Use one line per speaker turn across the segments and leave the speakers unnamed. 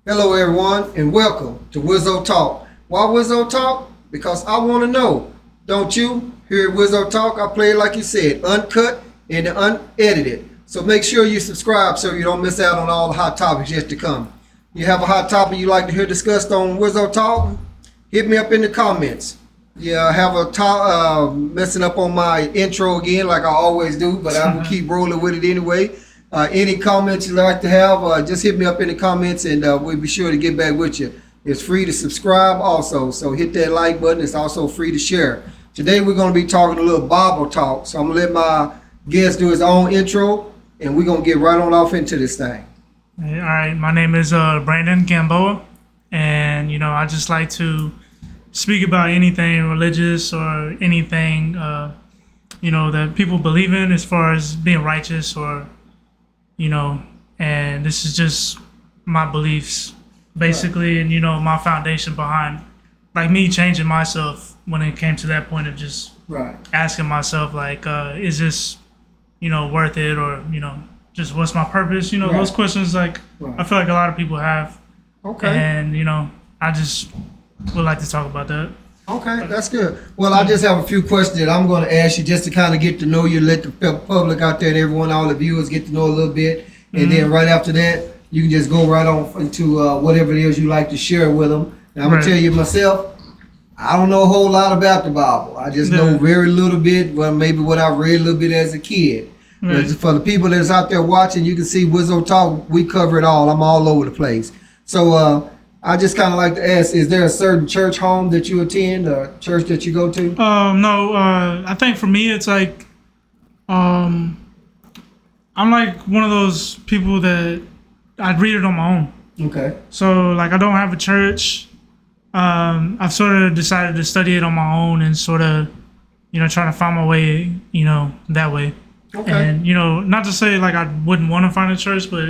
Hello, everyone, and welcome to Wizzo Talk. Why Wizzo Talk? Because I want to know, don't you? Here at Wizzo Talk, I play it like you said, uncut and unedited. So make sure you subscribe so you don't miss out on all the hot topics yet to come. You have a hot topic you'd like to hear discussed on Wizzo Talk? Hit me up in the comments. Yeah, I have a talk messing up on my intro again, like I always do, but I will keep rolling with it anyway. Any comments you'd like to have, just hit me up in the comments and we'll be sure to get back with you. It's free to subscribe also, so hit that like button. It's also free to share. Today we're going to be talking a little Bible talk, so I'm going to let my guest do his own intro and we're going to get right on off into this thing.
Hey, all right, my name is Brandon Gamboa, and I just like to speak about anything religious or anything that people believe in as far as being righteous or and this is just my beliefs basically, and my foundation behind like me changing myself when it came to that point of just asking myself like is this worth it, or just what's my purpose, those questions like I feel like a lot of people have. And I just would like to talk about that.
Okay, that's good. Well, I just have a few questions that I'm going to ask you just to kind of get to know you, let the public out there and everyone, all the viewers get to know a little bit. And then right after that, you can just go right on into whatever it is you like to share with them. And I'm going to tell you myself, I don't know a whole lot about the Bible. I just know very little bit, well, maybe what I read a little bit as a kid. But for the people that's out there watching, you can see Wizzo Talk, we cover it all. I'm all over the place. So, I just kind of like to ask, is there a certain church home that you attend, or church that you go to?
No, I think for me, it's like, I'm like one of those people that I'd read it on my own.
Okay.
So like, I don't have a church. I've sort of decided to study it on my own and sort of, try to find my way, that way.
Okay.
And, not to say like I wouldn't want to find a church, but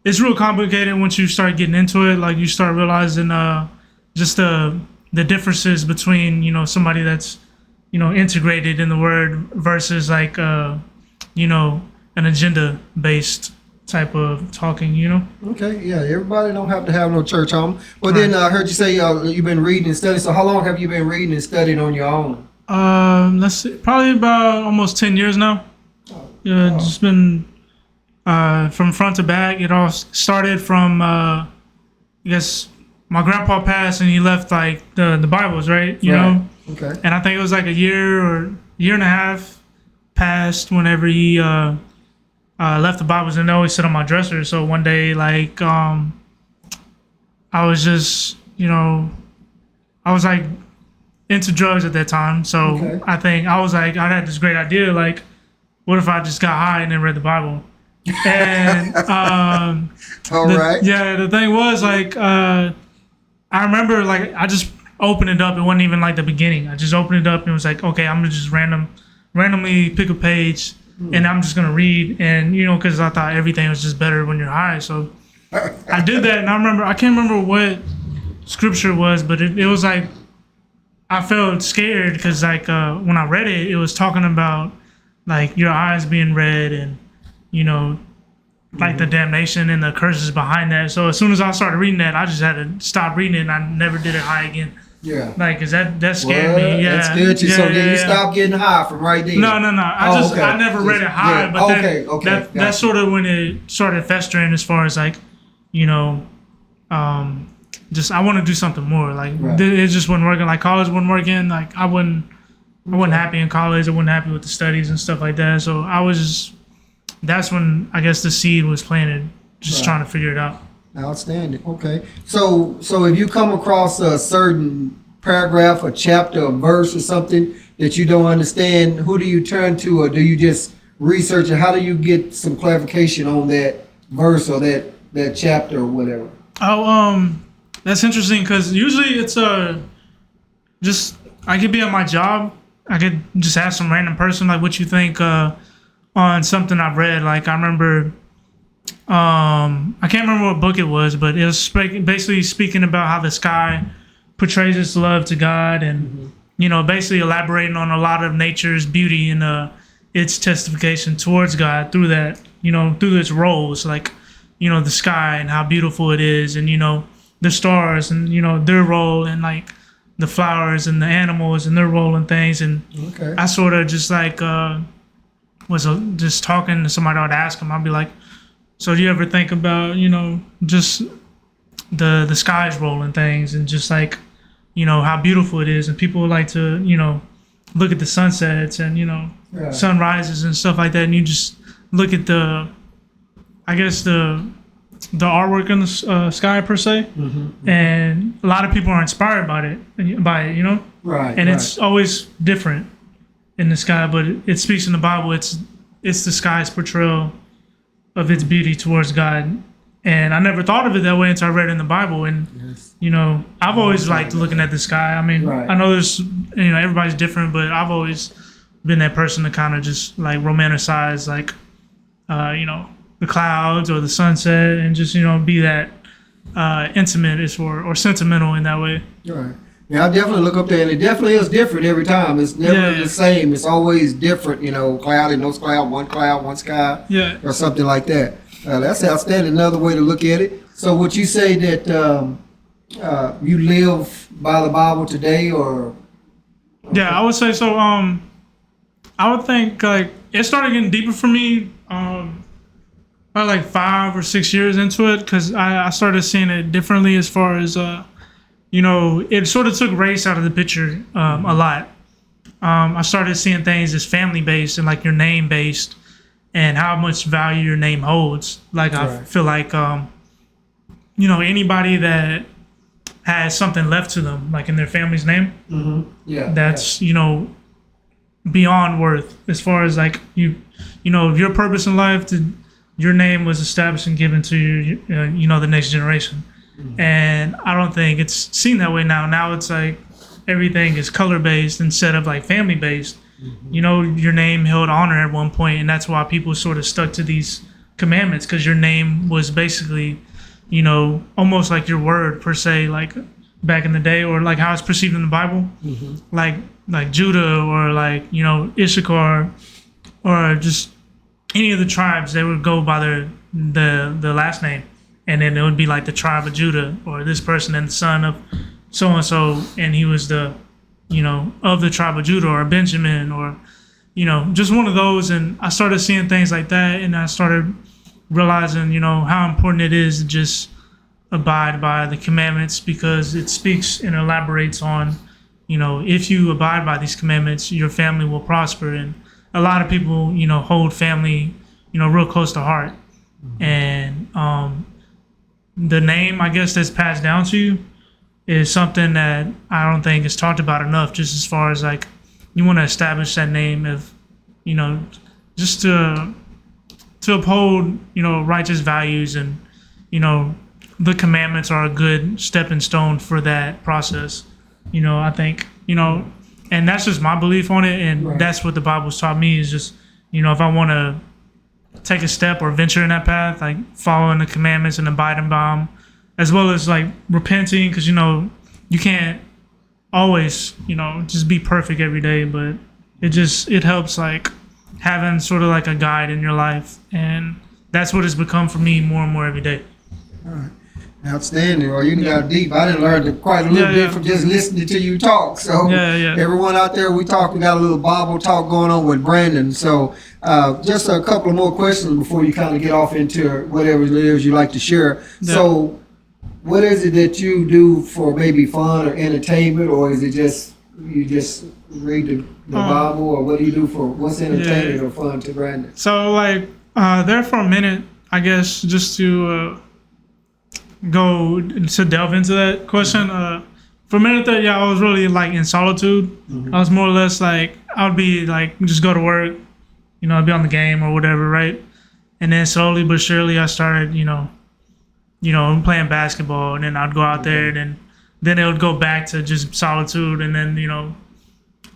it's real complicated once you start getting into it. Like you start realizing just the differences between somebody that's integrated in the word versus like an agenda based type of talking.
Okay, yeah, everybody don't have to have no church home. Well, then I heard you say you've been reading and studying. So how long have you been reading and studying on your own?
Let's see, probably about almost 10 years now. Just been from front to back. It all started from I guess my grandpa passed and he left like the Bibles, right? You know?
Okay.
And I think it was like a year or year and a half passed whenever he left the Bibles, and they always sit on my dresser. So one day, like I was just I was like into drugs at that time. So I think I was like, I had this great idea, like, what if I just got high and then read the Bible? And the thing was like I remember like I just opened it up. It wasn't even like the beginning. I just opened it up and it was like, okay, I'm gonna just randomly pick a page and I'm just gonna read. And because I thought everything was just better when you're high, so I did that. And I can't remember what scripture it was, but it was like I felt scared because like when I read it, it was talking about like your eyes being red and like the damnation and the curses behind that. So as soon as I started reading that, I just had to stop reading it, and I never did it high again.
Yeah.
Like, cause that scared me. Yeah.
That scared you. So then you stopped getting high from right there.
No. I never read it high, but that's sort of when it started festering as far as like, just I want to do something more. Like it just wasn't working. Like college wasn't working. Like I wasn't happy in college. I wasn't happy with the studies and stuff like that. So that's when I guess the seed was planted, just trying to figure it out.
Outstanding. Okay. So if you come across a certain paragraph, a chapter, a verse or something that you don't understand, who do you turn to, or do you just research it? How do you get some clarification on that verse or that chapter or whatever?
Oh, that's interesting because usually it's just I could be at my job. I could just ask some random person like, what you think on something I've read. Like I remember, I can't remember what book it was, but it was basically speaking about how the sky portrays its love to God, and basically elaborating on a lot of nature's beauty and its testification towards God through that, through its roles. Like you know, the sky and how beautiful it is, and you know, the stars and you know their role, and like the flowers and the animals and their role in things. And
Okay.
I sort of just like just talking to somebody. I'd ask them. I'd be like, "So do you ever think about, you know, just the sky's role in things, and just like, you know, how beautiful it is?" And people like to, you know, look at the sunsets and, you know,
Yeah.
sunrises and stuff like that. And you just look at I guess the artwork in the sky per se. And a lot of people are inspired by it, you know.
Right.
And it's always different in the sky, but it speaks in the Bible. It's the sky's portrayal of its beauty towards God. And I never thought of it that way until I read it in the Bible. And you know, I've always liked looking at the sky. I mean,
Right.
I know there's, you know, everybody's different, but I've always been that person to kind of just like romanticize, like, you know, the clouds or the sunset, and just, you know, be that intimate or sentimental in that way.
Right. Yeah, I definitely look up there, and it definitely is different every time. It's never
Yeah, yeah.
the same. It's always different, you know, cloud, no cloud, one sky,
Yeah.
or something like that. That's outstanding. Another way to look at it. So would you say that you live by the Bible today, or?
Yeah, I would say so. I would think like it started getting deeper for me about like 5 or 6 years into it, because I started seeing it differently as far as you know, it sort of took race out of the picture a lot. I started seeing things as family based and like your name based, and how much value your name holds. Like I
Right.
feel like you know, anybody that has something left to them, like in their family's name,
Yeah.
that's, you know, beyond worth, as far as like you know, your purpose in life, your name was established and given to you know, the next generation. And I don't think it's seen that way now it's like everything is color based instead of like family based. You know, your name held honor at one point, and that's why people sort of stuck to these commandments, because your name was basically, you know, almost like your word per se, like back in the day, or like how it's perceived in the Bible. Like Judah, or like, you know, Issachar, or just any of the tribes, they would go by the last name, and then it would be like the tribe of Judah, or this person and the son of so and so, and he was the, you know, of the tribe of Judah, or Benjamin, or, you know, just one of those. And I started seeing things like that, and I started realizing, you know, how important it is to just abide by the commandments, because it speaks and elaborates on, you know, if you abide by these commandments, your family will prosper. And a lot of people, you know, hold family, you know, real close to heart. And the name, I guess, that's passed down to you is something that I don't think is talked about enough, just as far as like you want to establish that name of, you know, just to uphold, you know, righteous values. And, you know, the commandments are a good stepping stone for that process. You know, I think, you know, and that's just my belief on it. And
Right.
that's what the Bible's taught me, is just, you know, if I want to take a step or venture in that path, like following the commandments and abiding by them, as well as like repenting, because, you know, you can't always, you know, just be perfect every day, but it helps like having sort of like a guide in your life. And that's what it's become for me more and more every day.
Outstanding. Well, you got deep. I didn't learn quite a little
Yeah,
bit
yeah.
from just listening to you talk. So
Yeah.
everyone out there, we got a little Bible talk going on with Brandon. So just a couple of more questions before you kind of get off into whatever it is you like to share.
Yeah.
So what is it that you do for maybe fun or entertainment, or is it just you just read the Bible, or what do you do for what's entertainment or fun to Brandon?
So like there for a minute, I guess, just to go to delve into that question. For a minute there, I was really like in solitude. I was more or less like, I would be like, just go to work, you know, I'd be on the game or whatever, right? And then slowly but surely I started, you know, playing basketball, and then I'd go out there, and then it would go back to just solitude. And then, you know,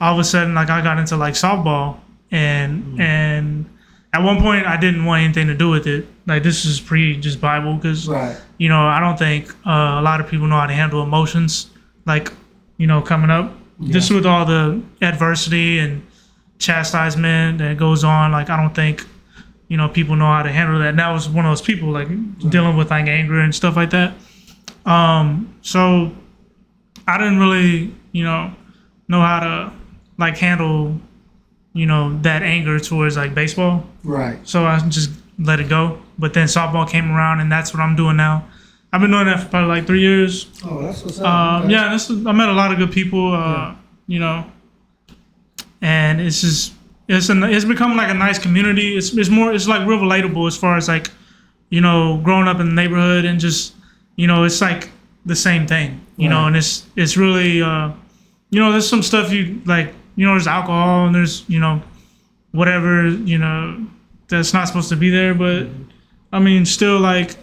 all of a sudden, like I got into like softball, and at one point I didn't want anything to do with it. Like this is just Bible, because
Right.
you know, I don't think a lot of people know how to handle emotions, like, you know, coming up. Just with all the adversity and chastisement that goes on, like I don't think people know how to handle that. And that was one of those people like dealing with like anger and stuff like that. So I didn't really, know how to like handle, that anger towards like baseball.
Right.
So I just let it go. But then softball came around, and that's what I'm doing now. I've been doing that for probably like 3 years.
Oh, that's what's up. Okay.
Yeah, I met a lot of good people. And it's become like a nice community. It's like real relatable as far as like, growing up in the neighborhood and just, it's like the same thing, and it's really, there's some stuff you like, there's alcohol and there's, whatever, that's not supposed to be there. But I mean, still like,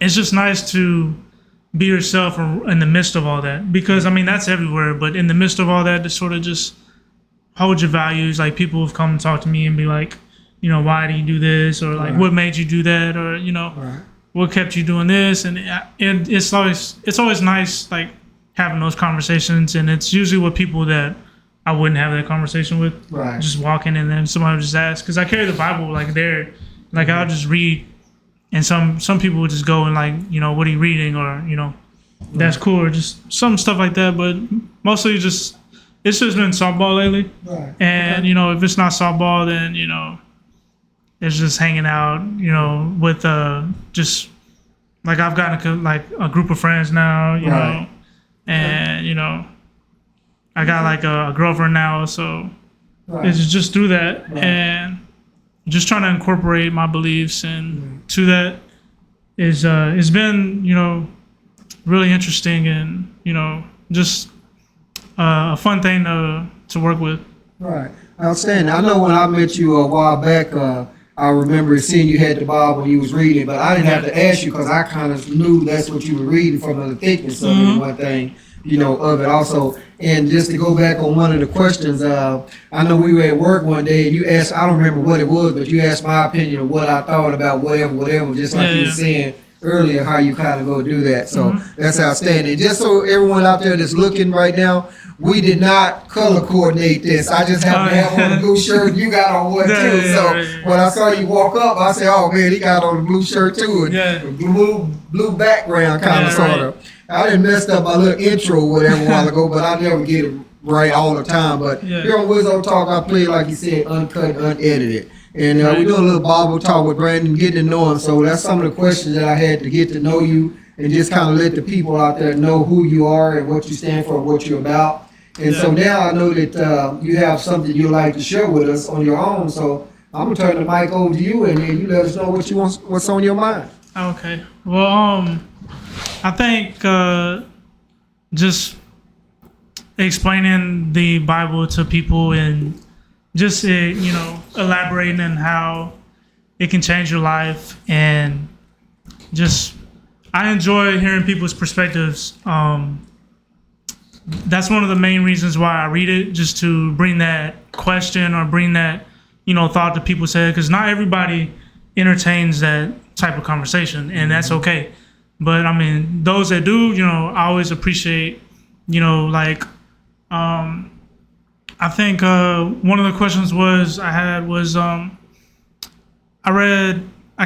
it's just nice to be yourself in the midst of all that, because I mean, that's everywhere. But in the midst of all that, to sort of just hold your values. Like people have come and talked to me and be like, why do you do this? Or like, what made you do that? Or, what kept you doing this? And it's always nice, like having those conversations. And it's usually with people that I wouldn't have that conversation with.
Right.
Just walking and then somebody would just ask. Cause I carry the Bible like there, like I'll just read, and some people would just go and like, what are you reading? Or, that's cool. Or just some stuff like that. But mostly it's just been softball lately.
Right.
And, if it's not softball, then, it's just hanging out, with just like I've gotten a group of friends now, you know, and, I got like a girlfriend now. So it's just through that and just trying to incorporate my beliefs and to that is, it's been, really interesting and, just a fun thing to work with.
Right. Outstanding. I know when I met you a while back, I remember seeing you had the Bible when you was reading, but I didn't have to ask you because I kind of knew that's what you were reading from the thickness of it, one thing, of it also. And just to go back on one of the questions, I know we were at work one day and you asked, I don't remember what it was, but you asked my opinion of what I thought about whatever, just like you were saying earlier, how you kind of go do that. So that's outstanding. Just so everyone out there that's looking right now, we did not color coordinate this. I just happen to have on a blue shirt. You got on one too. So when I saw you walk up, I said, "Oh man, he got on a blue shirt too, and blue background kind of sort of." I didn't messed up my little intro or whatever a while ago, but I never get it right all the time. But here on Wizzo Talk, I play like you said, uncut, unedited. And we do a little Bible talk with Brandon, getting to know him. So that's some of the questions that I had to get to know you and just kind of let the people out there know who you are and what you stand for, what you're about. And so now I know that you have something you'd like to share with us on your own. So I'm gonna turn the mic over to you, and then you let us know what's on your mind.
Okay. Well, I think just explaining the Bible to people and just elaborating on how it can change your life, and just I enjoy hearing people's perspectives. That's one of the main reasons why I read it, just to bring that question or bring that thought to people's head, because not everybody entertains that type of conversation, and that's okay. But I mean, those that do, I always appreciate, I think one of the questions I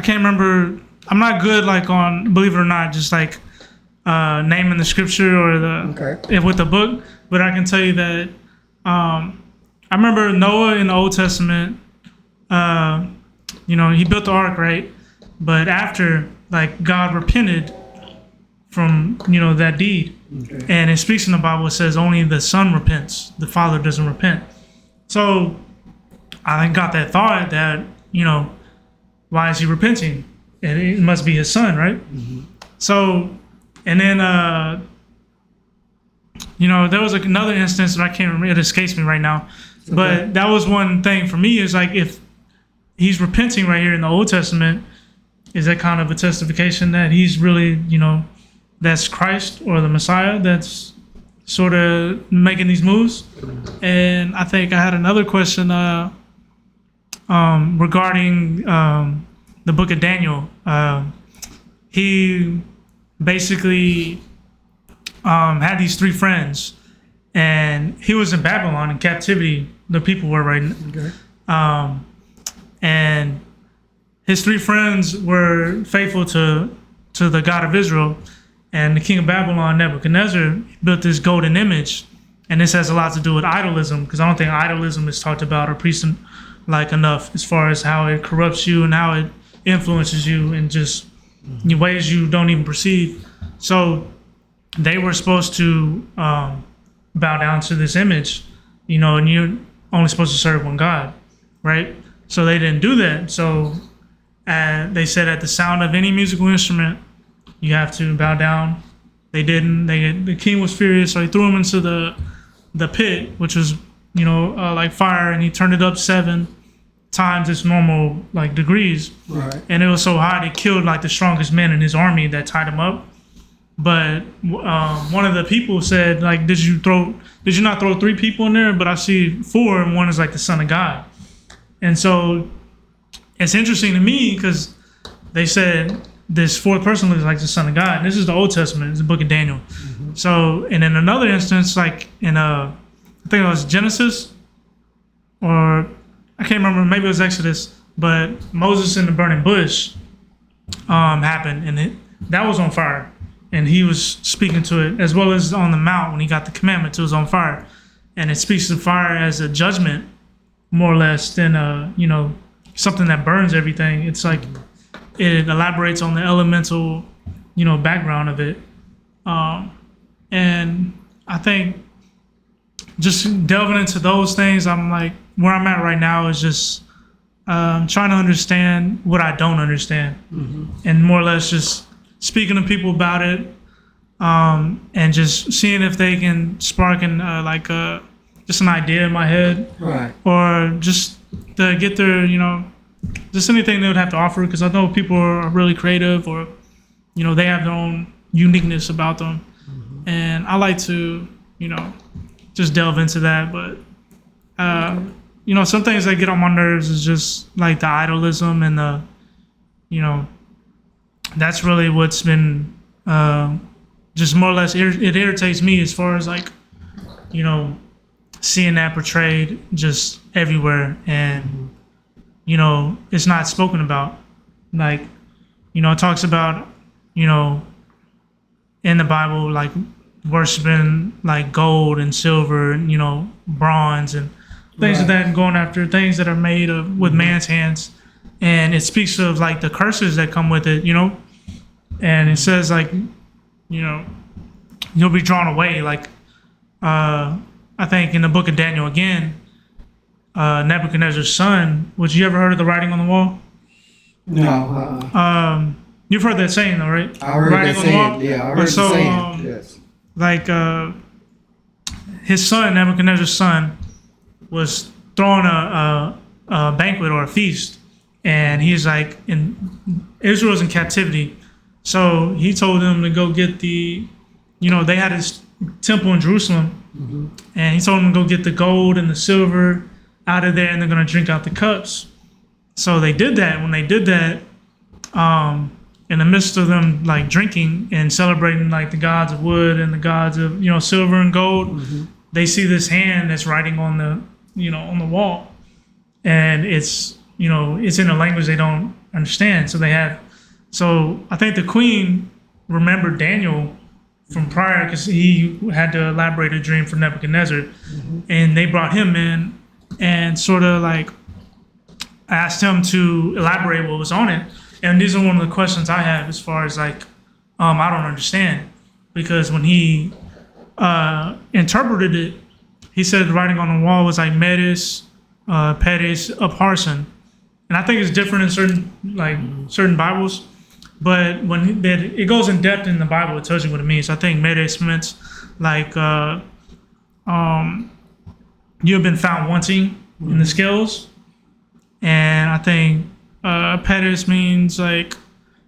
can't remember, I'm not good like on, believe it or not, just like naming the scripture or with the book, but I can tell you that I remember Noah in the Old Testament, he built the ark, right? But after, like, God repented from, that deed. And it speaks in the Bible, it says only the son repents, the father doesn't repent. So I got that thought that, why is he repenting? And it must be his son, right? So, and then, there was another instance that I can't remember, it escapes me right now. But that was one thing for me, is like, if he's repenting right here in the Old Testament, is that kind of a testification that he's really, that's Christ or the Messiah that's sort of making these moves? And I think I had another question regarding the book of Daniel. He basically had these three friends, and he was in Babylon in captivity. The people were right. and his 3 friends were faithful to the God of Israel, and the king of Babylon, Nebuchadnezzar, built this golden image. And this has a lot to do with idolism, because I don't think idolism is talked about or preached like enough as far as how it corrupts you and how it influences you in just ways you don't even perceive. So they were supposed to bow down to this image, and you're only supposed to serve one God, right? So they didn't do that. So they said at the sound of any musical instrument, you have to bow down. They didn't. The king was furious, so he threw him into the pit, which was like fire, and he turned it up 7 times its normal like degrees.
Right.
And it was so hot it killed like the strongest men in his army that tied him up. But one of the people said, like, did you not throw 3 people in there? But I see 4, and one is like the son of God. And so it's interesting to me because they said this 4th person looks like the son of God. And this is the Old Testament. It's the book of Daniel. Mm-hmm. So, and in another instance, like in I think it was Genesis, or I can't remember, maybe it was Exodus, but Moses in the burning bush happened, and that was on fire. And he was speaking to it, as well as on the mount when he got the commandments, it was on fire. And it speaks to fire as a judgment, more or less, than something that burns everything. It's like it elaborates on the elemental, background of it. And I think just delving into those things, I'm like, where I'm at right now is just trying to understand what I don't understand, and more or less just speaking to people about it, and just seeing if they can spark just an idea in my head,
Right.
or just to get their, just anything they would have to offer, because I know people are really creative, or they have their own uniqueness about them, and I like to just delve into that. But some things that get on my nerves is just like the idolism and the that's really what's been just more or less it irritates me, as far as like seeing that portrayed just everywhere, and it's not spoken about. Like it talks about in the Bible, like worshiping like gold and silver and bronze and things
Right.
of that, and going after things that are made with man's hands. And it speaks of like the curses that come with it, and it says like, you'll be drawn away. Like, I think in the book of Daniel again, Nebuchadnezzar's son, which you ever heard of the writing on the wall?
No.
You've heard that saying though, right?
I heard
Writing
that
on the wall?
saying. Yeah, I heard
So,
the saying. Yes.
Like his son, Nebuchadnezzar's son, was throwing a banquet or a feast, and he's like, Israel's in captivity, so he told them to go get they had his temple in Jerusalem, and he told them to go get the gold and the silver out of there, and they're going to drink out the cups. So they did that. When they did that, in the midst of them like drinking and celebrating like the gods of wood and the gods of silver and gold, they see this hand that's writing on the on the wall, and it's it's in a language they don't understand. So I think the queen remembered Daniel from prior, because he had to elaborate a dream for Nebuchadnezzar, and they brought him in and sort of like asked him to elaborate what was on it. And these are one of the questions I have, as far as like, I don't understand, because when he interpreted it, he said the writing on the wall was like Medes, Peres, Upharsin. And I think it's different in certain Bibles, but when it goes in depth in the Bible, it tells you what it means. I think Medes meant like you have been found wanting in the scales, and I think Peres means like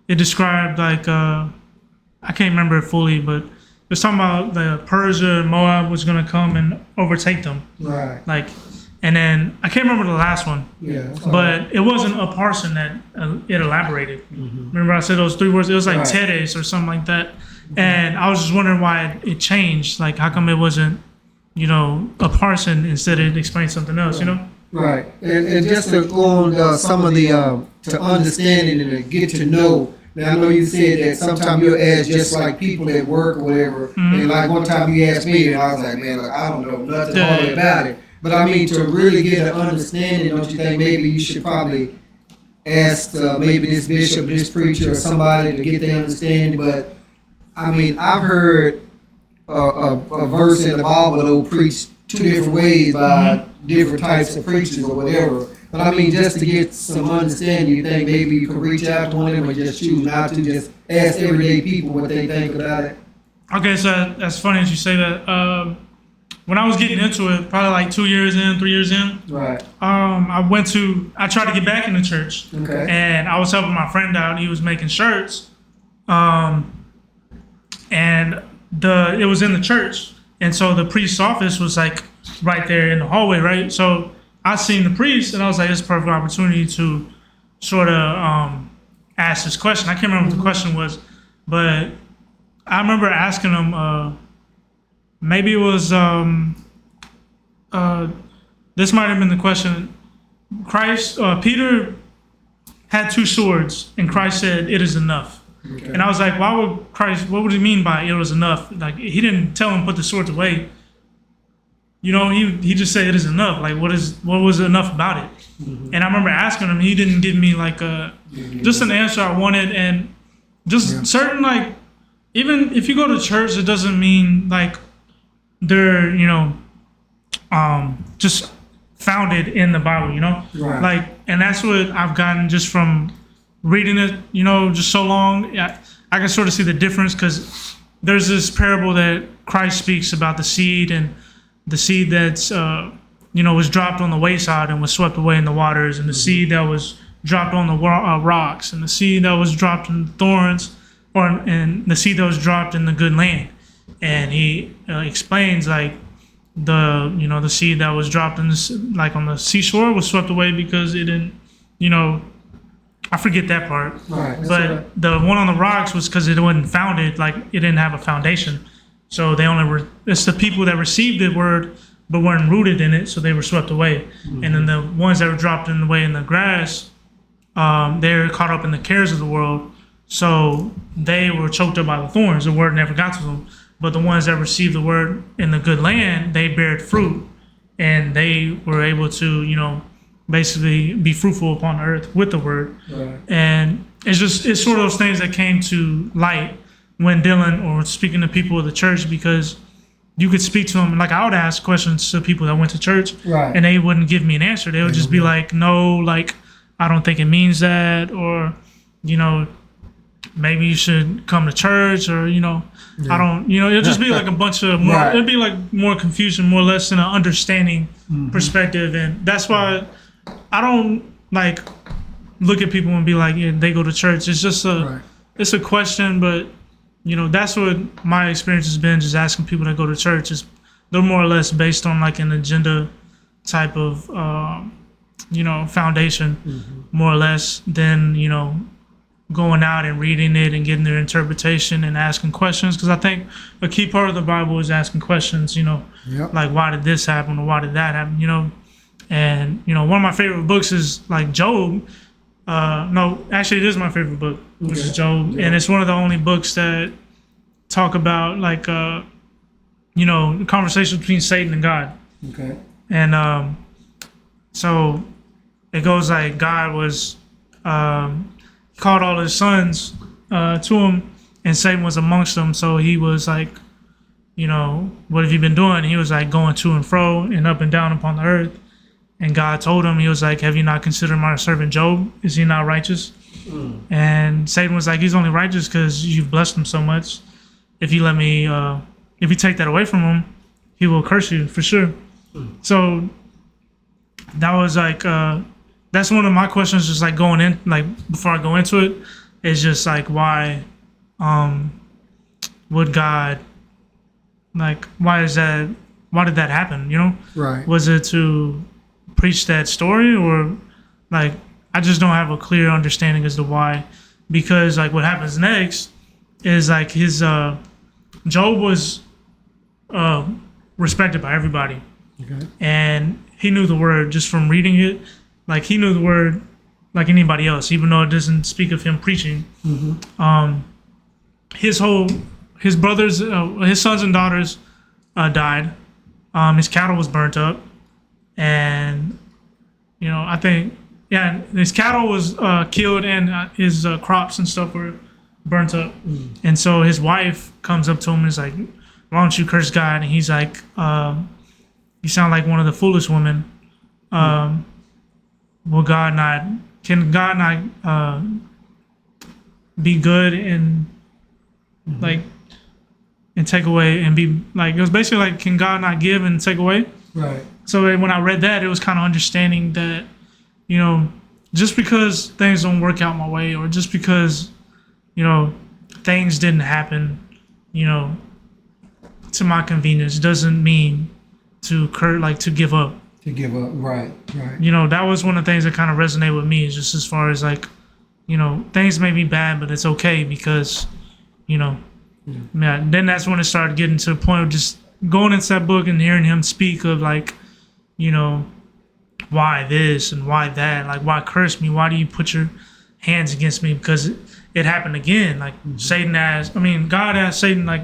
it described like I can't remember it fully, but it was talking about the Persia and Moab was going to come and overtake them.
Right.
Like, and then I can't remember the last one,
Yeah.
but it wasn't a parson that it elaborated. Remember I said those 3 words? It was like
Right.
Teres or something like that. And I was just wondering why it changed. Like, how come it wasn't, a parson instead it explained something else,
Right, and just to go on some of the to understanding and to get to know. Now I know you said that sometimes you'll ask just like people at work or whatever, and like one time you asked me, and I was like, man, look, I don't know nothing hardly about it. But I mean, to really get an understanding, don't you think maybe you should probably ask maybe this bishop, this preacher, or somebody to get the understanding? But I mean, I've heard a verse in the Bible that'll preach two different ways by different types of preachers or whatever. But I mean, just to get some understanding, you think maybe you could reach out to one of them or just choose not to, just ask everyday people what they think about it?
Okay, so that's funny that you say that. When I was getting into it, probably like 2 years in, 3 years in,
Right.
I tried to get back into church.
Okay.
And I was helping my friend out. He was making shirts. And it was in the church. And so the priest's office was like right there in the hallway, right? So I seen the priest and I was like, it's a perfect opportunity to sort of ask this question. I can't remember what the question was, but I remember asking him, maybe it was, this might have been the question. Peter had two swords and Christ said, it is enough. Okay. And I was like, what would he mean by it was enough? Like, he didn't tell him put the swords away. You know, he just said it is enough. Like, what was enough about it? Mm-hmm. And I remember asking him, he didn't give me like just an answer I wanted. And just certain, like, even if you go to church, it doesn't mean like they're, you know, just founded in the Bible, you know?
Right.
Like, and that's what I've gotten just from reading it, you know, just so long. I can sort of see the difference because there's this parable that Christ speaks about the seed and the seed that's, you know, was dropped on the wayside and was swept away in the waters, and the seed that was dropped on the rocks, and the seed that was dropped in thorns, and the seed that was dropped in the good land. And he explains like the seed that was dropped in like on the seashore was swept away because it didn't, you know, I forget that part.
Right.
But
right.
the one on the rocks was because it wasn't founded, like it didn't have a foundation. So they it's the people that received the word but weren't rooted in it, so they were swept away. Mm-hmm. And then the ones that were dropped in the way in the grass, they're caught up in the cares of the world. So they were choked up by the thorns. The word never got to them. But the ones that received the word in the good land, they bared fruit, and they were able to, you know, basically be fruitful upon the earth with the word. Right. And it's sort of those things that came to light when dealing or speaking to people of the church, because you could speak to them. Like, I would ask questions to people that went to church, right, and they wouldn't give me an answer. They would just be like, no, like, I don't think it means that, or, you know, maybe you should come to church, or, you know, I don't, you know, it'll just be like a bunch of more, it'd be like more confusion, more or less than an understanding perspective. And that's why I don't like look at people and be like, yeah, they go to church. It's just it's a question, but, you know, that's what my experience has been, just asking people that go to church. Is they're more or less based on like an agenda type of, you know, foundation, more or less, than, you know, going out and reading it and getting their interpretation and asking questions. Because I think a key part of the Bible is asking questions, you know, like, why did this happen or why did that happen, you know? And, you know, one of my favorite books is like Job. No, actually it is my favorite book, which is Job. And it's one of the only books that talk about like, you know, the conversation between Satan and God.
Okay.
And so it goes like God was, called all his sons to him, and Satan was amongst them. So he was like, you know, what have you been doing? He was like going to and fro and up and down upon the earth. And God told him, he was like, have you not considered my servant Job? Is he not righteous? And Satan was like, he's only righteous because you've blessed him so much. If you let me, if you take that away from him, he will curse you for sure. So that was like, that's one of my questions, just like going in, like before I go into it, is just like, why would God, like, why did that happen, you know?
Right.
Was it to preach that story, or like, I just don't have a clear understanding as to why. Because like what happens next is like his, Job was respected by everybody. Okay. And he knew the word just from reading it. Like he knew the word like anybody else, even though it doesn't speak of him preaching. His brothers, his sons and daughters died. His cattle was burnt up, and I think his cattle was killed, and his crops and stuff were burnt up. And so his wife comes up to him and is like, "Why don't you curse God?" And he's like, "You sound like one of the foolish women. Will God not? Can God not be good and like?" And take away and be like, it was basically like, can God not give and take away?
Right.
So when I read that, it was kind of understanding that, just because things don't work out my way, or just because, things didn't happen, to my convenience, doesn't mean to give up.
To give up. Right.
That was one of the things that kind of resonated with me, is just as far as like, things may be bad, but it's okay because, then that's when it started getting to the point of just going into that book and hearing him speak of like, why this and why that, like why curse me? Why do you put your hands against me? Because it happened again. Like God asked Satan, like,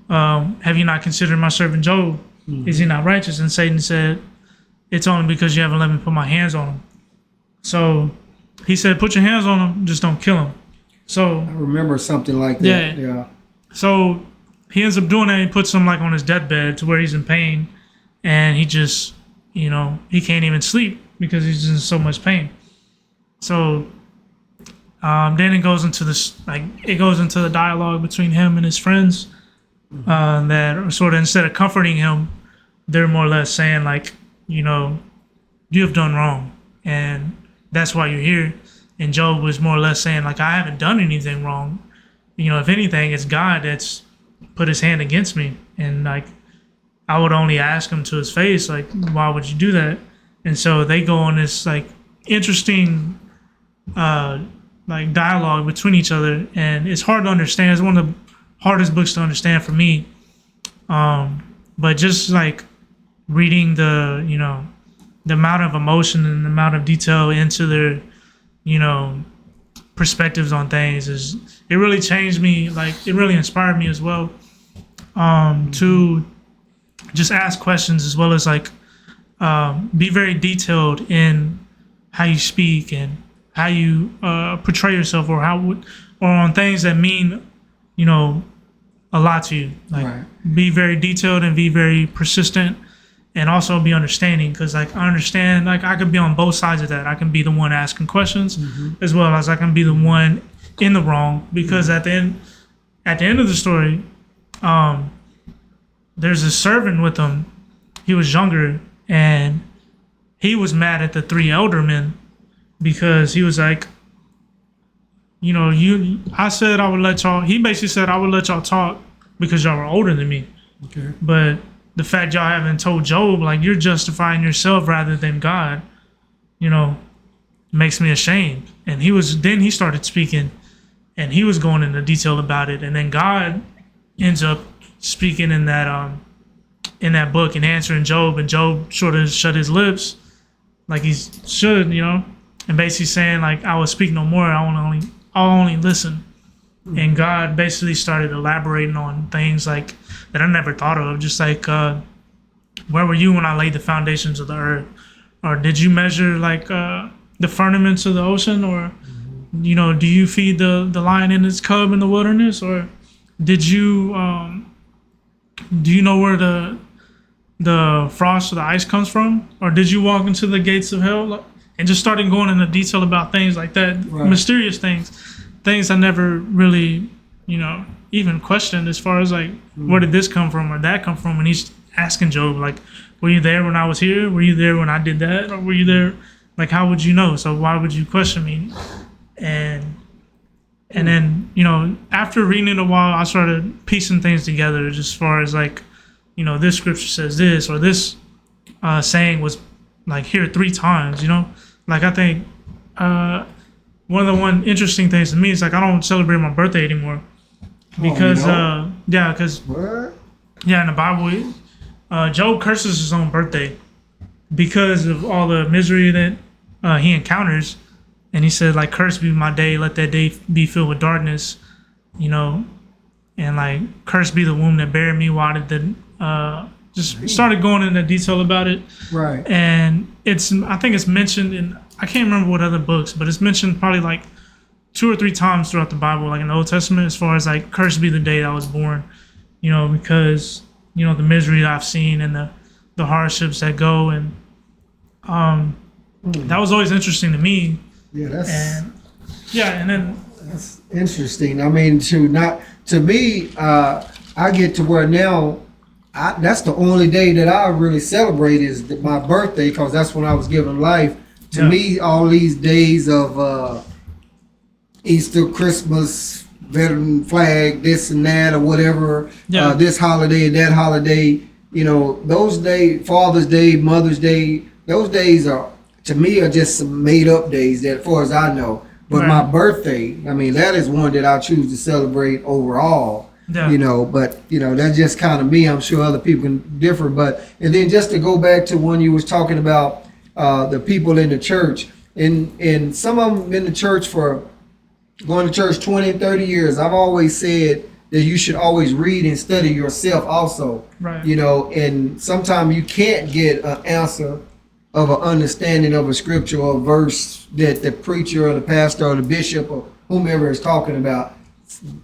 have you not considered my servant Job? Is he not righteous? And Satan said, it's only because you haven't let me put my hands on him. So he said, put your hands on him, just don't kill him. So
I remember something like that. Yeah.
So he ends up doing that. He puts him like on his deathbed to where he's in pain, and he just, he can't even sleep because he's in so much pain. So then it goes into the dialogue between him and his friends that sort of, instead of comforting him, they're more or less saying like, you have done wrong, and that's why you're here. And Job was more or less saying like, I haven't done anything wrong. If anything, it's God that's put his hand against me. And like, I would only ask him to his face, like, why would you do that? And so they go on this like interesting like dialogue between each other, and it's hard to understand. It's one of the hardest books to understand for me. But just like reading the amount of emotion and the amount of detail into their perspectives on things, it really changed me. Like, it really inspired me as well to just ask questions, as well as like be very detailed in how you speak and how you portray yourself, or on things that mean a lot to you. Like, be very detailed and be very persistent, and also be understanding, because like I understand, like I could be on both sides of that. I can be the one asking questions, as well as I can be the one in the wrong, because at the end of the story, there's a servant with him. He was younger, and he was mad at the three elder men because he was like, I said I would let y'all. He basically said I would let y'all talk because y'all were older than me.
Okay.
But the fact y'all haven't told Job, like, you're justifying yourself rather than God, makes me ashamed. And then he started speaking, and he was going into detail about it. And then God ends up speaking in that book and answering Job, and Job sort of shut his lips like he should, and basically saying like, I will speak no more. I'll only listen. And God basically started elaborating on things like that I never thought of, just like, where were you when I laid the foundations of the earth? Or did you measure like the firmaments of the ocean? Or, do you feed the lion and its cub in the wilderness? Or did you, do you know where the frost or the ice comes from? Or did you walk into the gates of hell? And just starting going into detail about things like that, mysterious things I never really, even questioned, as far as like, where did this come from or that come from? And he's asking Job, like, were you there when I was here? Were you there when I did that? Or were you there? Like, how would you know? So why would you question me? And then, after reading it a while, I started piecing things together, just as far as like, this scripture says this, or this saying was like here 3 times, like I think one of the interesting things to me is like, I don't celebrate my birthday anymore because in the Bible, Job curses his own birthday because of all the misery that he encounters. And he said, like, cursed be my day, let that day be filled with darkness, you know, and like, cursed be the womb that bare me. Why did the just started going into detail about it.
Right.
And I think it's mentioned in, I can't remember what other books, but it's mentioned probably like 2 or 3 times throughout the Bible, like in the Old Testament, as far as like, cursed be the day I was born, you know, because, you know, the misery I've seen and the hardships that go. And that was always interesting to me.
Yeah, that's interesting. I mean, to me, I get to where now, that's the only day that I really celebrate is my birthday, because that's when I was given life. To me, all these days of Easter, Christmas, veteran flag, this and that, or whatever, this holiday and that holiday, you know, those days, Father's Day, Mother's Day, those days are, to me, are just some made up days, that, as far as I know. But my birthday, I mean, that is one that I choose to celebrate overall.
Yeah.
You know, but you know, that's just kind of me. I'm sure other people can differ. But and then just to go back to when you was talking about the people in the church, and some of them in the church for going to church 20 and 30 years, I've always said that you should always read and study yourself also.
Right.
You know, and sometimes you can't get an answer of an understanding of a scripture or a verse that the preacher or the pastor or the bishop or whomever is talking about.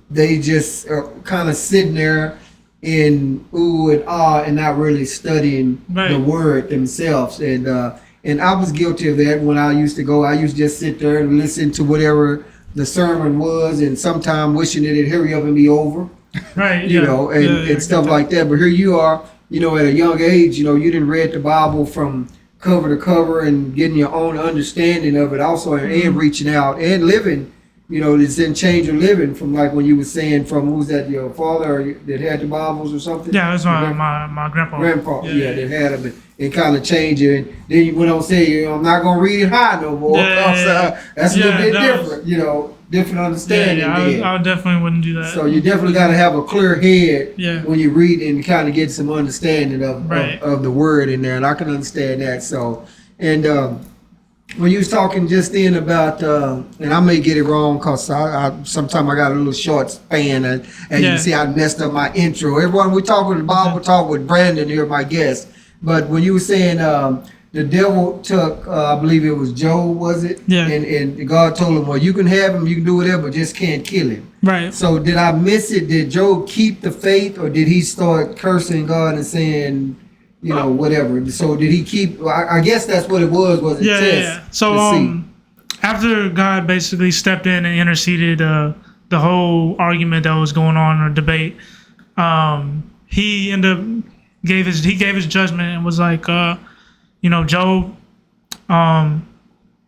They just are kind of sitting there in ooh and ah and not really studying the word themselves. And I was guilty of that when I used to go. I used to just sit there and listen to whatever the sermon was, and sometimes wishing that it'd hurry up and be over.
Right.
You know, and stuff like that. But here you are, you know, at a young age, you know, you didn't read the Bible from cover to cover and getting your own understanding of it also, and reaching out and living. You know, it's in change of living from, like when you were saying, from, who was that, your father that had the Bibles or something?
Yeah, it was my grandpa.
Grandpa, that had them and kind of changed it. And then you went on saying, you know, I'm not going to read it high no more. That's a little bit different, you know, different understanding.
I definitely wouldn't do that.
So you definitely got to have a clear head when you read and kind of get some understanding of the word in there. And I can understand that. So, and when you was talking just then about, and I may get it wrong because I sometimes I got a little short span, and you can see I messed up my intro. Everyone, we talk with Bible Talk with Brandon here, my guest. But when you were saying the devil took, I believe it was Job, was it?
Yeah.
And God told him, well, you can have him, you can do whatever, but just can't kill him.
Right.
So did I miss it? Did Job keep the faith, or did he start cursing God and saying, you know, whatever? So did he keep? I guess that's what it was. Was it test?
Yeah. So after God basically stepped in and interceded the whole argument that was going on or debate, he ended up gave his judgment and was like, you know, Job,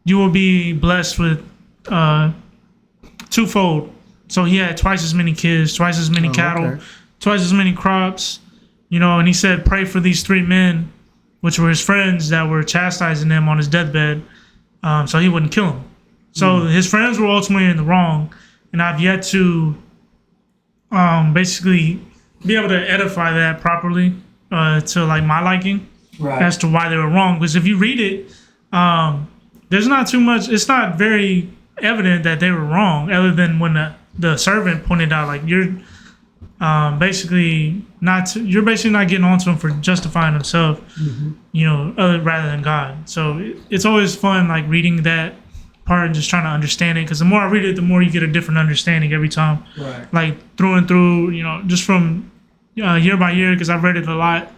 you will be blessed with twofold. So he had twice as many kids, twice as many cattle, twice as many crops. You know, and he said, pray for these 3 men, which were his friends that were chastising him on his deathbed, so he wouldn't kill him. So his friends were ultimately in the wrong, and I've yet to basically be able to edify that properly to like my liking as to why they were wrong. Because if you read it, there's not too much. It's not very evident that they were wrong, other than when the servant pointed out, like, you're basically not getting onto him for justifying himself, you know, rather than God. So it's always fun, like, reading that part and just trying to understand it, because the more I read it, the more you get a different understanding every time.
Right.
Like through and through, you know, just from year by year, because I've read it a lot.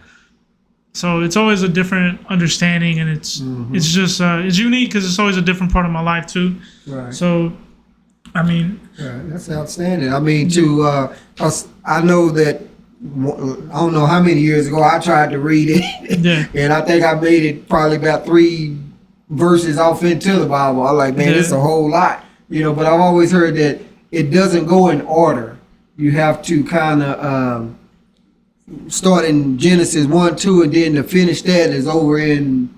So it's always a different understanding, and it's just it's unique because it's always a different part of my life too. Right. So, I mean,
that's outstanding. I mean, I know that, I don't know how many years ago I tried to read it, and I think I made it probably about 3 verses off into the Bible. I'm like, man, it's a whole lot, you know. But I've always heard that it doesn't go in order. You have to kind of start in Genesis 1, 2, and then to finish that is over in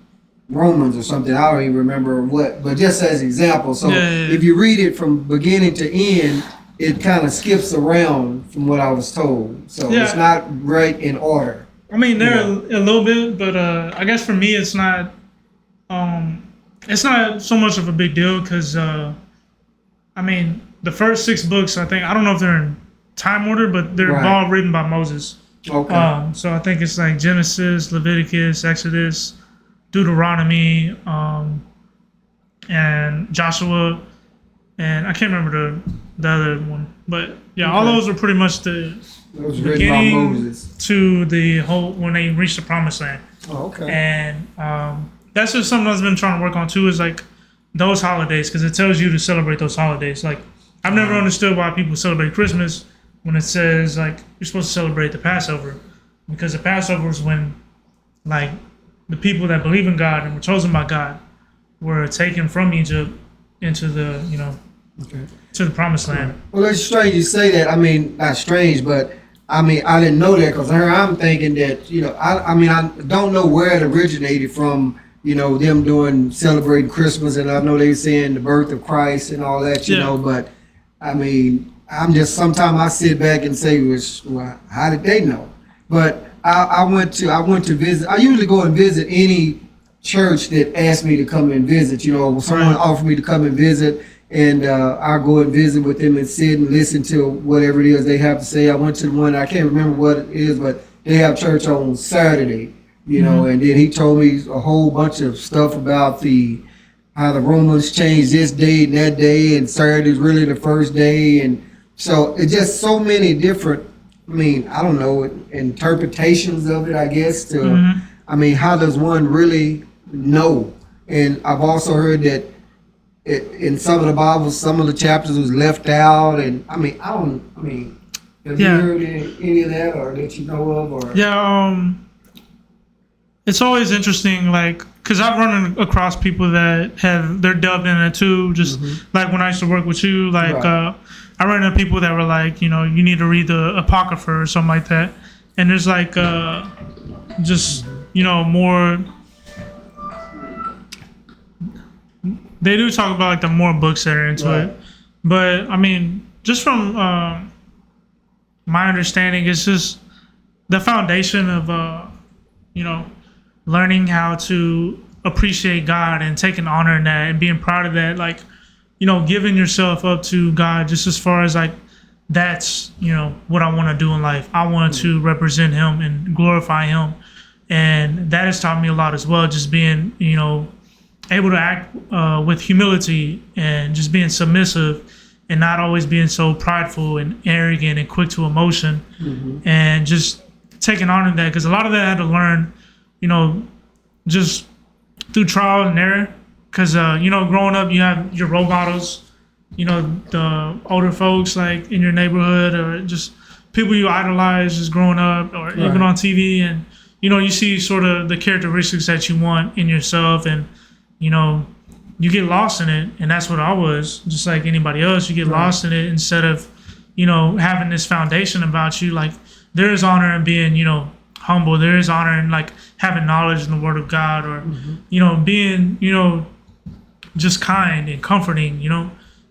Romans or something. I don't even remember what, but just as an example. So if you read it from beginning to end, it kind of skips around from what I was told. So it's not right in order.
I mean, there a little bit, but I guess for me, it's not It's not so much of a big deal because I mean the first 6 books, I don't know if they're in time order, but they're
Right.
all written by Moses.
Okay.
So I think it's like Genesis, Leviticus, Exodus, Deuteronomy, and Joshua, and I can't remember the other one, but yeah, all
Okay.
those are pretty much the
It was written by
beginning
Moses.
to the whole when they reach the promised land.
Oh, okay.
And that's just something I've been trying to work on too, is like those holidays, because it tells you to celebrate those holidays. Like I've never understood why people celebrate Christmas when it says like you're supposed to celebrate the Passover, because the Passover is when like the people that believe in God and were chosen by God were taken from Egypt into the
Okay.
to the promised land.
Well, it's strange you say that. I mean, not strange, but I mean, I didn't know that because I'm thinking that, I mean, I don't know where it originated from, them doing, celebrating Christmas. And I know they were saying the birth of Christ and all that,
Yeah.
but I mean, sometimes I sit back and say, well, how did they know? But I went to visit. I usually go and visit any church that asked me to come and visit. Someone
Right.
offered me to come and visit, and I'll go and visit with them and sit and listen to whatever it is they have to say. I went to the one, I can't remember what it is, but they have church on Saturday, and then he told me a whole bunch of stuff about how the Romans changed this day and that day, and Saturday is really the first day, and so it's just so many different, I don't know, interpretations of it, I guess, how does one really know? And I've also heard that in some of the Bibles, some of the chapters was left out, and have you
Yeah.
heard any of that, or that you know of, or?
Yeah, it's always interesting, like, because I've run across people that they're dubbed in it too. Just like when I used to work with you, like,
Right.
I ran into people that were like, you need to read the Apocrypha or something like that. And there's like, just, more. They do talk about like the more books that are into
Right.
it. But I mean, just from my understanding, it's just the foundation of, learning how to appreciate God and taking honor in that and being proud of that, like, giving yourself up to God, just as far as like that's what I want to do in life. I want to represent Him and glorify Him, and that has taught me a lot as well. Just being able to act with humility and just being submissive and not always being so prideful and arrogant and quick to emotion, and just taking honor in that, because a lot of that I had to learn just through trial and error, because growing up you have your role models, the older folks like in your neighborhood, or just people you idolize just growing up, or even on TV, and you see sort of the characteristics that you want in yourself, and you get lost in it. And that's what I was, just like anybody else. You get lost in it instead of having this foundation about you. Like, there is honor in being humble. There is honor in like having knowledge in the Word of God, or being just kind and comforting,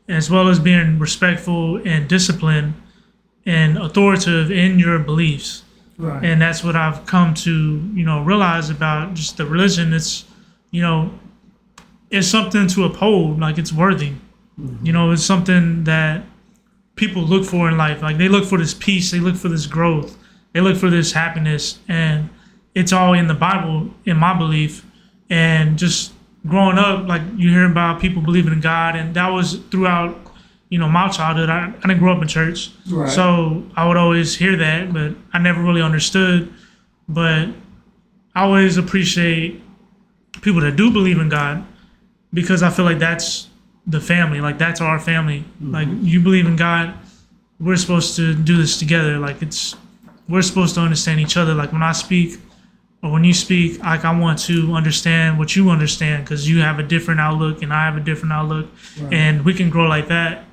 as well as being respectful and disciplined and authoritative in your beliefs.
Right.
And that's what I've come to realize about just the religion. It's it's something to uphold, like it's worthy. It's something that people look for in life. Like, they look for this peace, they look for this growth, they look for this happiness, and it's all in the Bible, in my belief. And just growing up, like, you hear about people believing in God, and that was throughout my childhood. I didn't grow up in church,
Right.
so I would always hear that, but I never really understood. But I always appreciate people that do believe in God, because I feel like that's the family. Like, that's our family. Like, you believe in God, we're supposed to do this together. Like, we're supposed to understand each other. Like, when I speak or when you speak, like, I want to understand what you understand, because you have a different outlook and I have a different outlook, and we can grow like that.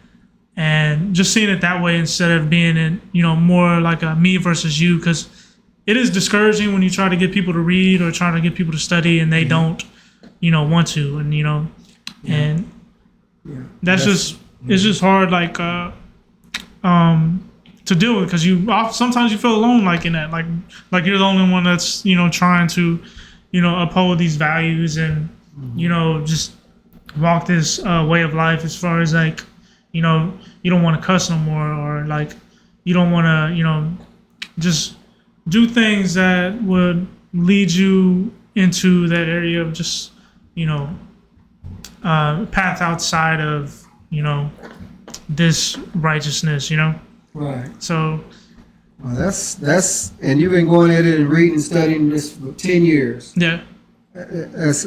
And just seeing it that way, instead of being in more like a me versus you, because it is discouraging when you try to get people to read or try to get people to study and they don't want to, and and that's just it's just hard, like to deal with, because sometimes you feel alone, like in that, like you're the only one that's trying to uphold these values, and you know, just walk this way of life as far as like, you know, you don't want to cuss no more, or like you don't want to, you know, just do things that would lead you into that area of just, you know, path outside of, you know, this righteousness, you know.
Right.
So
Well, that's and you've been going at it and reading and studying this for 10 years.
yeah,
That's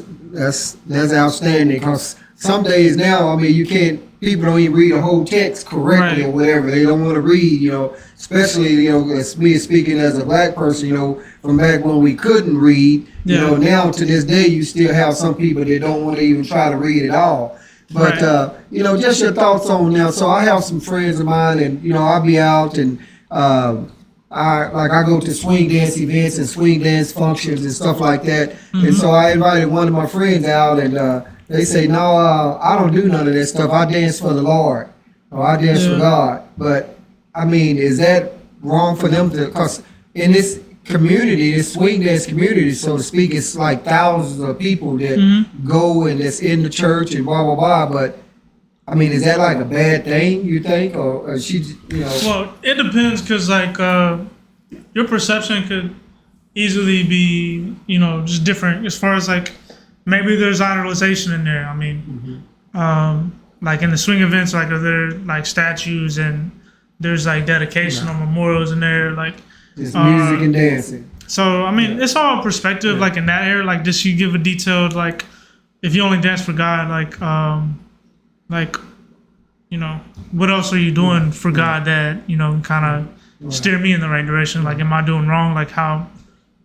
outstanding, because some days now, I mean, people don't even read a whole text correctly
Right.
or whatever. They don't want to read, you know, especially, you know, as me speaking as a black person, you know, from back when we couldn't read, you
Yeah.
know, now to this day, you still have some people that don't want to even try to read at all. But,
Right.
you know, just your thoughts on now. So I have some friends of mine, and, you know, I'll be out and, I go to swing dance events and swing dance functions and stuff like that.
Mm-hmm.
And so I invited one of my friends out, and they say, no, I don't do none of that stuff. I dance for the Lord, or I dance for
Yeah.
God. But I mean, is that wrong for them to? Because in this community, this swing dance community, so to speak, it's like thousands of people that
Mm-hmm.
go and that's in the church and blah blah blah. But I mean, is that like a bad thing, you think, or she, you know?
well, it depends, because like your perception could easily be, you know, just different as far as like maybe there's idolization in there. I mean, like in the swing events, like are there like statues and there's like dedication or memorials in there, like
Just music and dancing.
so. I mean, it's all perspective. Like in that area, like just you give a detailed like if you only dance for God, like you know, what else are you doing for God that, you know, kind of steer me in the right direction? Like, am I doing wrong? Like how,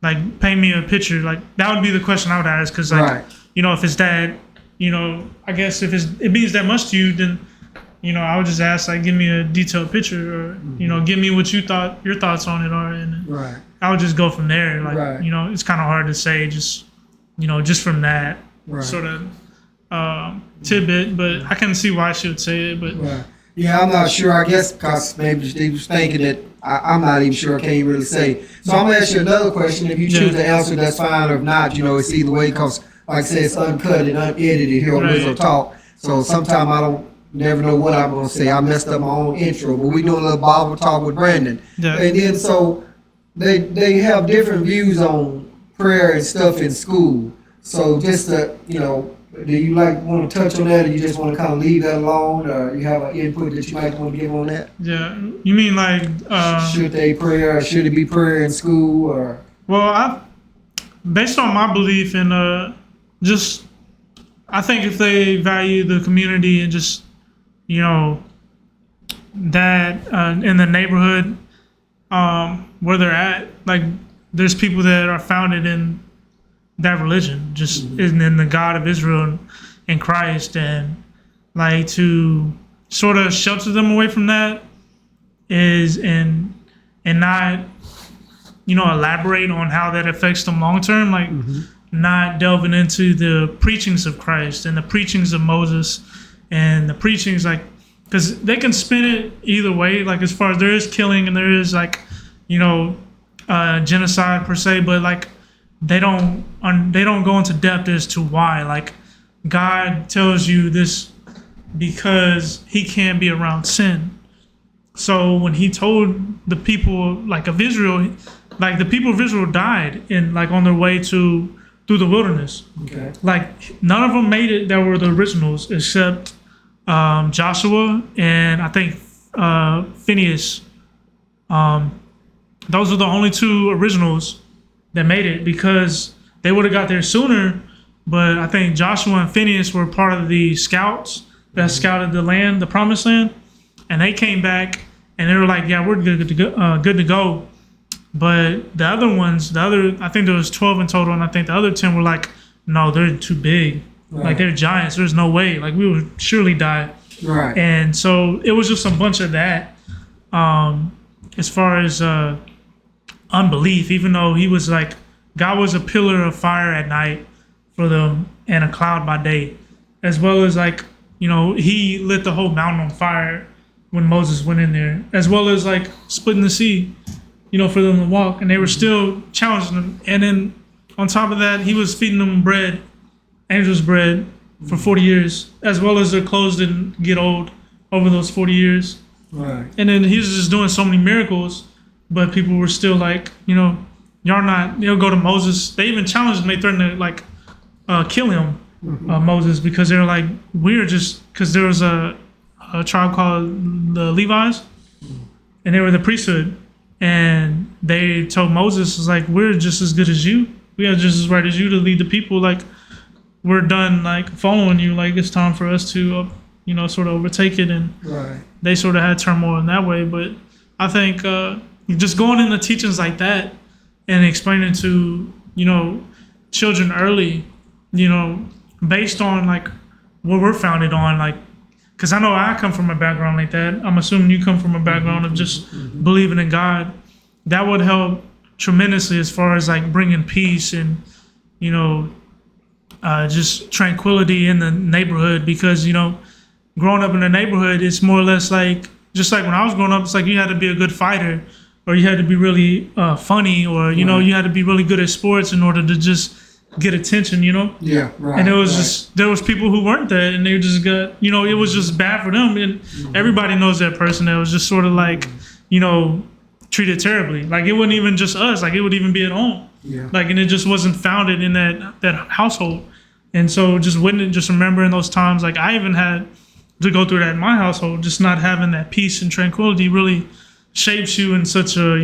like paint me a picture. Like that would be the question I would ask, because like
Right.
you know, if it's that, you know, I guess if it means that much to you, then, you know, I would just ask, like, give me a detailed picture, or, you know, give me what your thoughts on it are. And
Right.
I would just go from there. Like,
Right.
you know, it's kind of hard to say just, you know, just from that
Right.
sort of tidbit, but I can see why she would say it. But
Right. Yeah, I'm not sure. I guess because maybe Steve was thinking that I'm not even sure. I can't really say. So I'm gonna ask you another question. If you choose to answer, that's fine. Or if not, you know, it's either way. Because like I said, it's uncut and unedited here on
Right.
Wizzo Talk. So sometimes I don't never know what I'm gonna say. I messed up my own intro, but we doing a little Bible talk with Brandon.
Yeah.
And then so they have different views on prayer and stuff in school. So just to, you know, do you want to touch on that, or you just want to kind of leave that alone, or you have an input that you might want to give on that?
yeah, you mean like,
Should they pray, or should it be prayer in school, or?
well, based on my belief in just, I think if they value the community and just, you know, that in the neighborhood where they're at, like there's people that are founded in that religion, just in the God of Israel and Christ, and like to sort of shelter them away from that is and not, you know, elaborate on how that affects them long term, like not delving into the preachings of Christ and the preachings of Moses and the preachings, like, because they can spin it either way, like as far as there is killing and there is like, you know, genocide per se, but like they don't go into depth as to why. Like God tells you this because he can't be around sin. So when he told the people like of Israel, like the people of Israel died in like on their way through the wilderness.
Okay.
Like none of them made it that were the originals except Joshua and I think Phineas. Those are the only two originals that made it, because they would have got there sooner. But I think Joshua and Phineas were part of the scouts that scouted the land, the promised land, and they came back and they were like, "Yeah, we're good to go." But the other ones, I think there was 12 in total, and I think the other 10 were like, "No, they're too big.
Right.
Like they're giants. There's no way. Like we would surely die."
Right.
And so it was just a bunch of that. As far as unbelief, even though he was like, God was a pillar of fire at night for them and a cloud by day, as well as like, you know, he lit the whole mountain on fire when Moses went in there, as well as like splitting the sea, you know, for them to walk, and they were still challenging them. And then on top of that, he was feeding them bread angel's bread for 40 years, as well as their clothes didn't get old over those 40 years.
Right.
And then he was just doing so many miracles, but people were still like, y'all not, they'll go to Moses. They even challenged him. They threatened to like kill him, Moses, because they were like, because there was a tribe called the Levites, and they were the priesthood. And they told Moses, was like, we're just as good as you. We are just as right as you to lead the people. Like, we're done like following you. Like, it's time for us to, sort of overtake it. And
Right.
they sort of had turmoil in that way. But I think just going into teachings like that and explaining to, children early, based on like what we're founded on, like, because I know I come from a background like that. I'm assuming you come from a background of just believing in God. That would help tremendously as far as like bringing peace and, just tranquility in the neighborhood. Because, growing up in the neighborhood, it's more or less like, just like when I was growing up, it's like you had to be a good fighter, or you had to be really funny, or, you had to be really good at sports in order to just get attention,
Yeah, right.
And it was there was people who weren't that, and they just got, it was just bad for them. And everybody knows that person that was just sort of like, treated terribly. Like, it wasn't even just us, like it would even be at home.
Yeah.
Like, and it just wasn't founded in that household. And so just remembering those times, like I even had to go through that in my household, just not having that peace and tranquility really shapes you in such a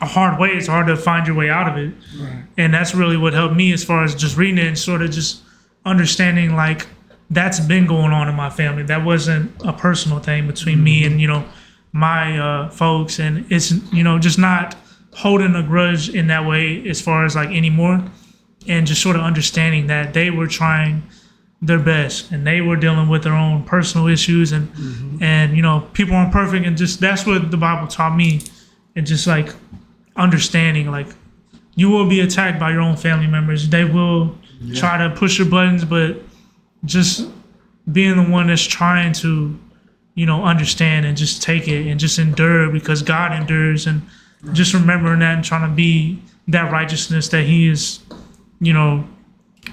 hard way. It's hard to find your way out of it.
Right.
And that's really what helped me as far as just reading it and sort of just understanding like that's been going on in my family. That wasn't a personal thing between me and, my folks. And it's, just not holding a grudge in that way as far as like anymore. And just sort of understanding that they were trying their best and they were dealing with their own personal issues and, people aren't perfect. And just, that's what the Bible taught me. And just like understanding, like, you will be attacked by your own family members. They will try to push your buttons, but just being the one that's trying to, understand and just take it and just endure because God endures, and just remembering that and trying to be that righteousness that He is,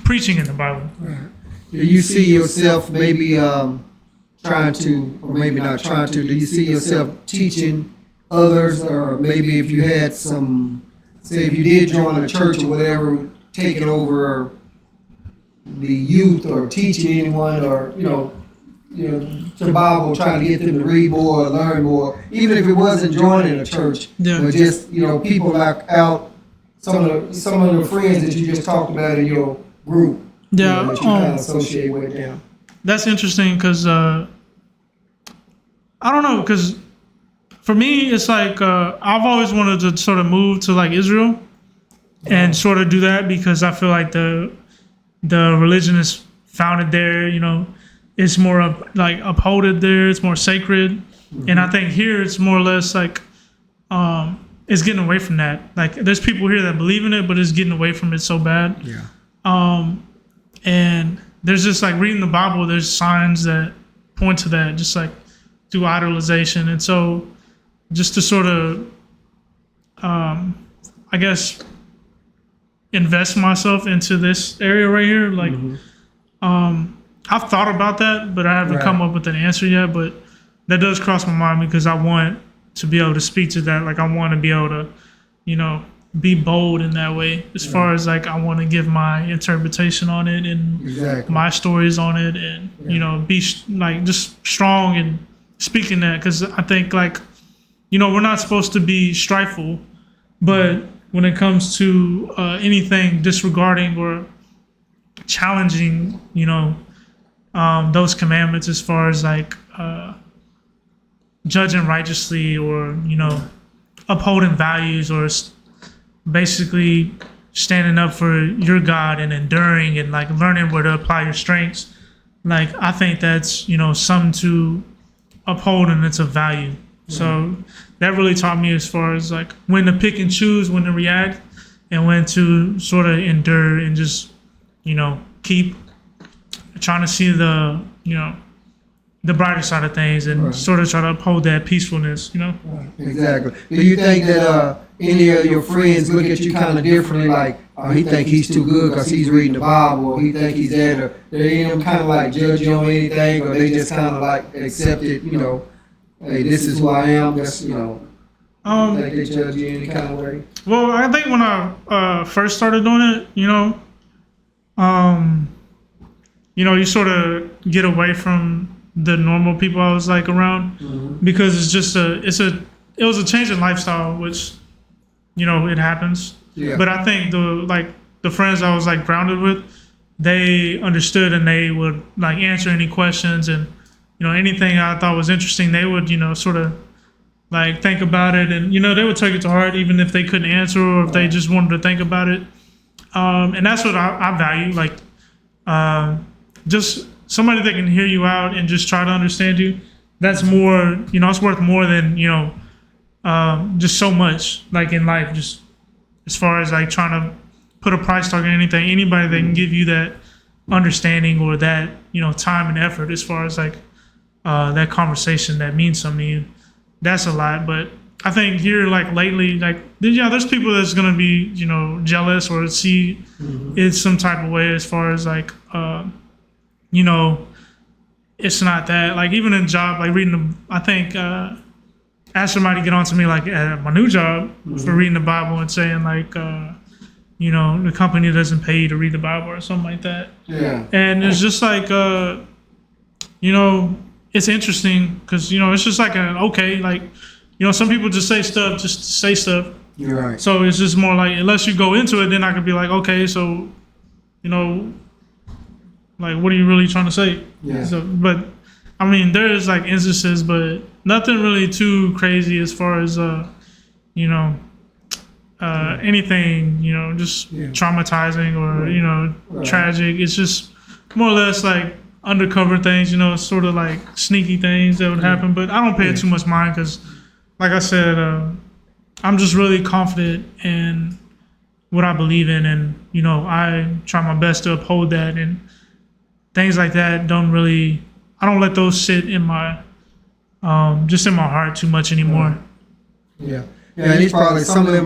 preaching in the Bible.
Right. Do you see yourself maybe trying to, or maybe not trying to, do you see yourself teaching others, or maybe if you had some, say if you did join a church or whatever, taking over the youth or teaching anyone, or the Bible, trying to get them to read more or learn more, even if it wasn't joining a church, but just people like out some of the friends that you just talked about in your group, that you kind of associate with them.
That's interesting because I don't know, because for me, it's like I've always wanted to sort of move to like Israel and sort of do that because I feel like the religion is founded there. It's more upholded there. It's more sacred, and I think here it's more or less like it's getting away from that. Like, there's people here that believe in it, but it's getting away from it so bad.
Yeah.
And there's just like reading the Bible. There's signs that point to that, just like through idolization, and so. Just to sort of, I guess, invest myself into this area right here. Like, I've thought about that, but I haven't come up with an answer yet. But that does cross my mind because I want to be able to speak to that. Like, I want to be able to, be bold in that way. As far as like, I want to give my interpretation on it and my stories on it, and be like just strong and speaking that, because I think like. We're not supposed to be strifeful, but when it comes to anything disregarding or challenging, those commandments as far as like judging righteously or, upholding values or basically standing up for your God and enduring and like learning where to apply your strengths. Like, I think that's, something to uphold and it's of value. So that really taught me as far as like when to pick and choose, when to react, and when to sort of endure and just, keep trying to see the brighter side of things and sort of try to uphold that peacefulness,
Exactly. Do you think that any of your friends look at you kind of differently, like, oh, he think he's too good because he's reading the Bible, or he think he's that, or they ain't kind of like judge you on anything, or they just kind of like accept it, you know, hey, this is who I am. That's, you know, like they judge you any kind of way.
Well, I think when I first started doing it, you sort of get away from the normal people I was like around, because it's just it was a change in lifestyle, which, it happens.
Yeah.
But I think the friends I was like grounded with, they understood, and they would like answer any questions, and anything I thought was interesting, they would sort of like think about it, and they would take it to heart, even if they couldn't answer, or if they just wanted to think about it. And that's what I value, like just somebody that can hear you out and just try to understand you. That's more, it's worth more than just so much, like in life, just as far as like trying to put a price tag on anything. Anybody that can give you that understanding, or that time and effort, as far as like that conversation that means something to you, that's a lot. But I think here, like lately, like there's people that's gonna be jealous, or see it some type of way, as far as like it's not that, like even in job, like reading I think asked somebody to get on to me like at my new job for reading the Bible, and saying like the company doesn't pay you to read the Bible or something like that.
Yeah.
And it's just like it's interesting, because it's just like some people just say stuff just to say stuff.
You're right.
So it's just more like, unless you go into it, then I could be like, okay, so like, what are you really trying to say?
Yeah.
So, but I mean, there's like instances, but nothing really too crazy as far as anything just traumatizing, or
Right.
tragic. It's just more or less like undercover things, sort of like sneaky things that would happen. But I don't pay it too much mind, because like I said, I'm just really confident in what I believe in, and I try my best to uphold that, and things like that I don't let those sit in my just in my heart too much anymore.
Yeah. Yeah, and he's probably some of the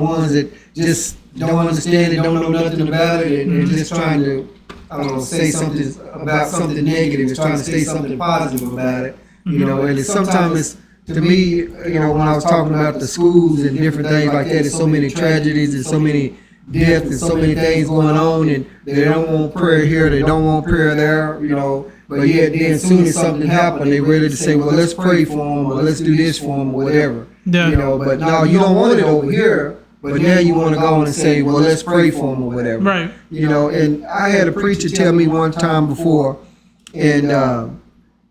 ones that just don't understand it, don't know nothing about it, and just trying to, I don't know, say something about something negative, is trying to say something positive about it, and sometimes to me, when I was talking about the schools and different things like that, there's so many tragedies and so many deaths and so many things going on, and they don't want prayer here, they don't want prayer there, but yet then as soon as something happened, they ready to say, well, let's pray for them, or let's do this for them, or whatever.
Yeah.
But no, you don't want it over here. But now you want to go on and say, well, let's pray for them, or whatever.
Right.
And I had a preacher tell me one time before, and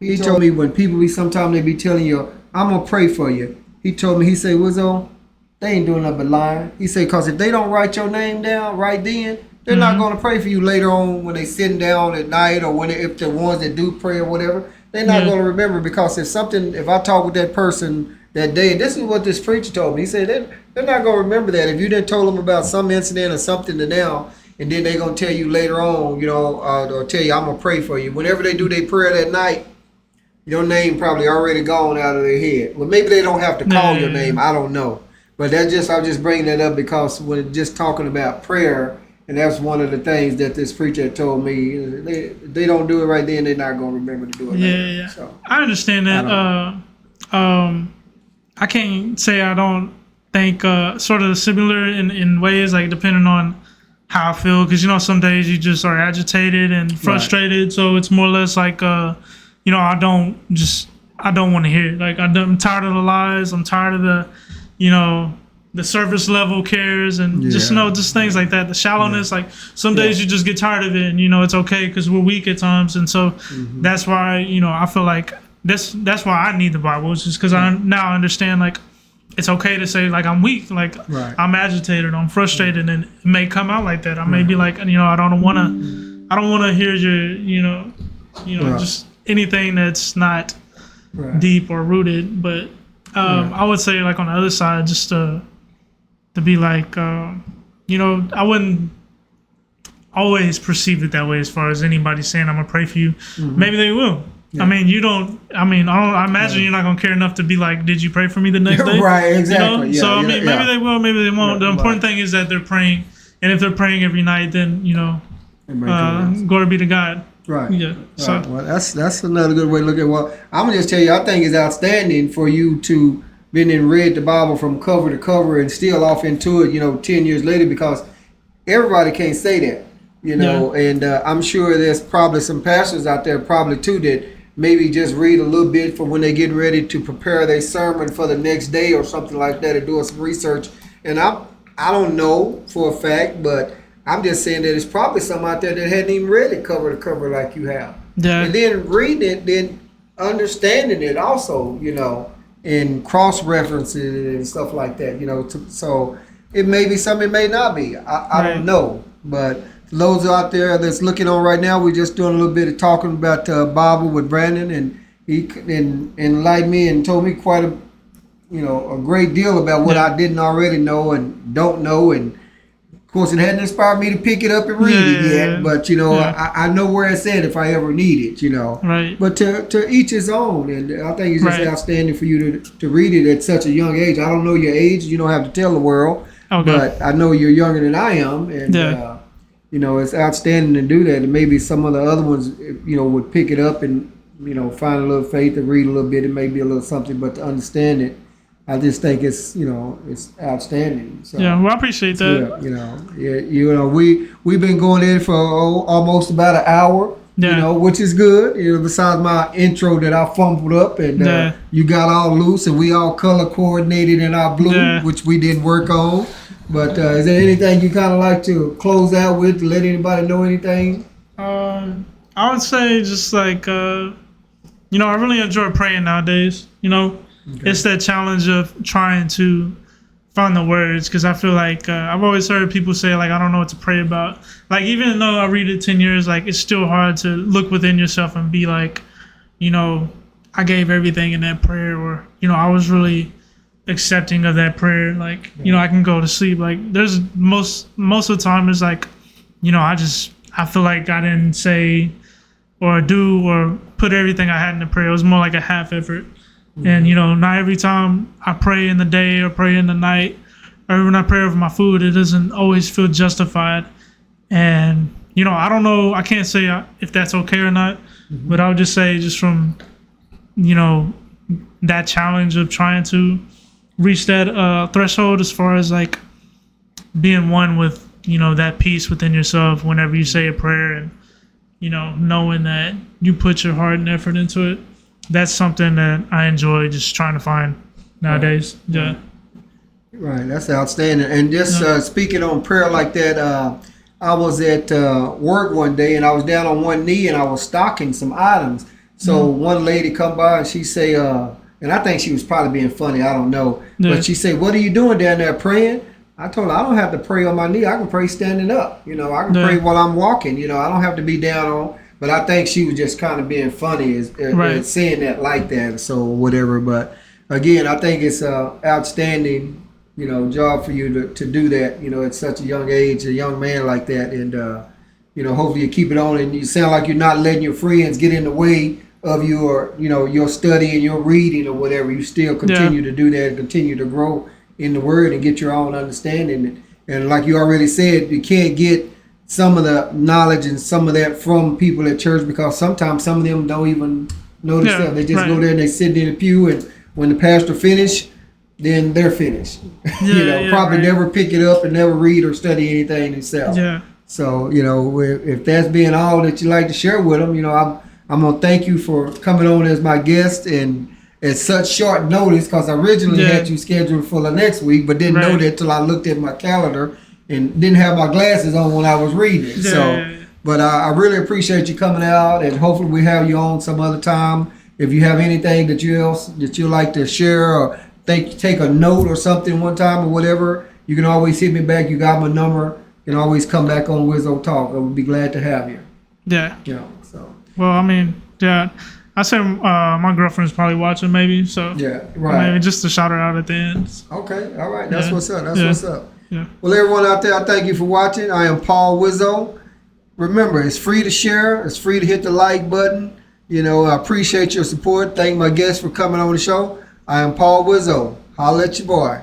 he told me, when people sometimes they be telling you, I'm going to pray for you. He told me, he said, Wizzo, they ain't doing nothing but lying. He said, because if they don't write your name down right then, they're not going to pray for you later on when they sitting down at night, or if the ones that do pray or whatever, they're not going to remember. Because if I talk with that person that day, and this is what this preacher told me, he said they're not going to remember that. If you didn't told them about some incident or something to now, and then they're going to tell you later on, or tell you, I'm going to pray for you. Whenever they do their prayer that night, your name probably already gone out of their head. Well, maybe they don't have to call your name. I don't know. But I'm just bringing that up because when just talking about prayer, and that's one of the things that this preacher told me, they don't do it right then, they're not going to remember to do it.
Yeah. So, I understand that. I can't say I don't think sort of similar in ways, like depending on how I feel, because some days you just are agitated and frustrated. Right. So it's more or less like I don't want to hear it. Like I'm tired of the lies. I'm tired of the surface level cares, and just things like that. The shallowness. Like some days you just get tired of it, and it's okay because we're weak at times, and so that's why I feel like that's why I need the Bible. It's just because I now understand, like, it's okay to say, like, I'm weak, like I'm agitated, I'm frustrated, and it may come out like that. I may be like, I don't want to hear your just anything that's not deep or rooted. But I would say, like, on the other side, just to be like, I wouldn't always perceive it that way as far as anybody saying I'm gonna pray for you. Maybe they will. I mean, you don't. I mean, I imagine you're not gonna care enough to be like, "Did you pray for me the next day?"
Right, exactly.
So I mean, maybe they will, maybe they won't. The important thing is that they're praying, and if they're praying every night, then glory be to God.
Right.
Yeah. So
right. Well, that's another good way to look at it. Well, I'm gonna just tell you, I think it's outstanding for you to been and read the Bible from cover to cover and still off into it, 10 years later, because everybody can't say that, and I'm sure there's probably some pastors out there probably too that maybe just read a little bit for when they get ready to prepare their sermon for the next day or something like that, and doing some research. And I don't know for a fact, but I'm just saying that it's probably some out there that hadn't even read it cover to cover like you have.
Yeah.
And then reading it, then understanding it also, and cross-referencing it and stuff like that, so it may be something, it may not be. I don't know. But for those out there that's looking on right now, we're just doing a little bit of talking about Bible with Brandon, and he enlightened me and told me quite a great deal about what I didn't already know and don't know, and of course it hadn't inspired me to pick it up and read it yet, but I know where it's at if I ever need it,
Right.
But to each his own, and I think it's just outstanding for you to read it at such a young age. I don't know your age, you don't have to tell the world, but I know you're younger than I am, and it's outstanding to do that. And maybe some of the other ones, would pick it up and find a little faith and read a little bit. It may be a little something, but to understand it, I just think it's it's outstanding. So,
well, I appreciate that.
We've been going in for almost about an hour. Which is good. Besides my intro that I fumbled up, and you got all loose, and we all color coordinated in our blue, which we didn't work on. But is there anything you kind of like to close out with to let anybody know anything?
I would say just like I really enjoy praying nowadays. It's that challenge of trying to find the words, because I feel like I've always heard people say, like, I don't know what to pray about. Like, even though I read it 10 years, like, it's still hard to look within yourself and be like, I gave everything in that prayer, or, I was really accepting of that prayer. Like, I can go to sleep. Like, there's most of the time it's like, I feel like I didn't say or do or put everything I had in the prayer. It was more like a half effort. And, not every time I pray in the day or pray in the night, or when I pray over my food, it doesn't always feel justified. And, I don't know, I can't say if that's okay or not, but I would just say just from, that challenge of trying to reach that threshold as far as like being one with, that peace within yourself whenever you say a prayer, and, knowing that you put your heart and effort into it. That's something that I enjoy just trying to find nowadays.
Right. Right, that's outstanding. And just speaking on prayer like that, I was at work one day, and I was down on one knee, and I was stocking some items. So one lady come by, and she say, and I think she was probably being funny, I don't know, but she said, "What are you doing down there, praying?" I told her, I don't have to pray on my knee. I can pray standing up. I can pray while I'm walking. I don't have to be down on. But I think she was just kind of being funny as saying that like that, so whatever. But again, I think it's outstanding, job for you to do that, at such a young age, a young man like that. And, hopefully you keep it on, and you sound like you're not letting your friends get in the way of your, your study and your reading or whatever. You still continue to do that and continue to grow in the word and get your own understanding. And like you already said, you can't get some of the knowledge and some of that from people at church, because sometimes some of them don't even know themselves. They just go there and they sit in the pew, and when the pastor finish, then they're finished. Probably never pick it up and never read or study anything themselves. So, if that's being all that you like to share with them, I'm going to thank you for coming on as my guest, and at such short notice, because I originally had you scheduled for the next week, but didn't know that till I looked at my calendar and didn't have my glasses on when I was reading. But I really appreciate you coming out, and hopefully we have you on some other time. If you have anything that you like to share, or take a note or something one time or whatever, you can always hit me back. You got my number. You can always come back on Wizzo Talk. I would be glad to have you. So.
Well, I mean, I said my girlfriend's probably watching, maybe. So maybe just to shout her out at the end.
Okay, all right. That's what's up. What's up. Yeah. Well, everyone out there, I thank you for watching. I am Paul Wizzo. Remember, it's free to share. It's free to hit the like button. You know, I appreciate your support. Thank my guests for coming on the show. I am Paul Wizzo. Holla at your boy.